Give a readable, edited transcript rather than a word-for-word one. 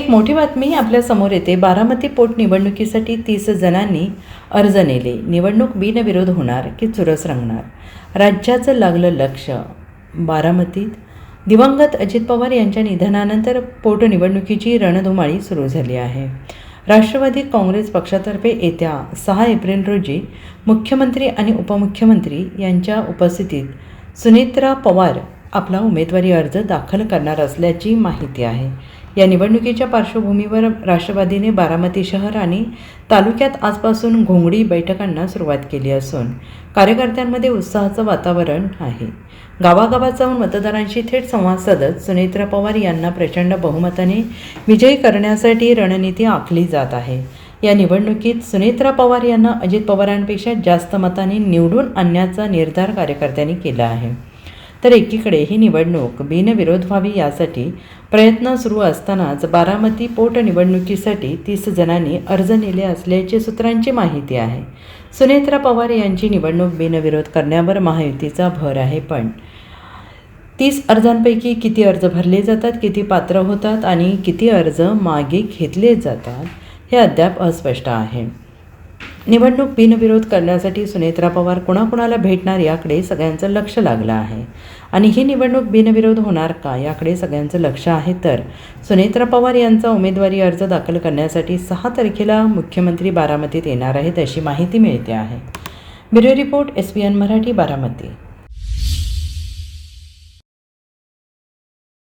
एक मोठी बातमी आपल्या समोर येते. बारामती पोटनिवडणुकीसाठी 30 जणांनी अर्ज नेले. निवडणूक बिनविरोध होणार की चुरस रंगणार? राज्याचं लागलं लक्ष. बारामतीत दिवंगत अजित पवार यांच्या निधनानंतर पोटनिवडणुकीची रणधुमाळी सुरू झाली आहे. राष्ट्रवादी काँग्रेस पक्षातर्फे येत्या 6 एप्रिल रोजी मुख्यमंत्री आणि उपमुख्यमंत्री यांच्या उपस्थितीत सुनेत्रा पवार आपला उमेदवारी अर्ज दाखल करणार असल्याची माहिती आहे. या निवडणुकीच्या पार्श्वभूमीवर राष्ट्रवादीने बारामती शहर आणि तालुक्यात आजपासून घोंगडी बैठकांना सुरुवात केली असून कार्यकर्त्यांमध्ये उत्साहाचं वातावरण आहे. गावागावात जाऊन मतदारांशी थेट संवाद साधत सुनेत्रा पवार यांना प्रचंड बहुमताने विजयी करण्यासाठी रणनीती आखली जात आहे. या निवडणुकीत सुनेत्रा पवार यांना अजित पवारांपेक्षा जास्त मतांनी निवडून आणण्याचा निर्धार कार्यकर्त्यांनी केला आहे. तर एकीकडे ही निवडणूक बिनविरोध व्हावी यासाठी प्रयत्न सुरू असतानाच बारामती पोटनिवडणुकीसाठी 30 जणांनी अर्ज नेले असल्याची सूत्रांची माहिती आहे. सुनेत्रा पवार यांची निवडणूक बिनविरोध करण्यावर महायुतीचा भर आहे. पण 30 अर्जांपैकी किती अर्ज भरले जातात, किती पात्र होतात आणि किती अर्ज मागे घेतले जातात हे अद्याप अस्पष्ट आहे. निवडणूक बिनविरोध करण्यासाठी सुनेत्रा पवार कुणाकुणाला भेटणार याकडे सगळ्यांचं लक्ष लागलं आहे. आणि ही निवडणूक बिनविरोध होणार का याकडे सगळ्यांचं लक्ष आहे. तर सुनेत्रा पवार यांचा उमेदवारी अर्ज दाखल करण्यासाठी 6 तारखेला मुख्यमंत्री बारामतीत येणार आहेत अशी माहिती मिळते आहे. Bureau report SBN Marathi, Baramati.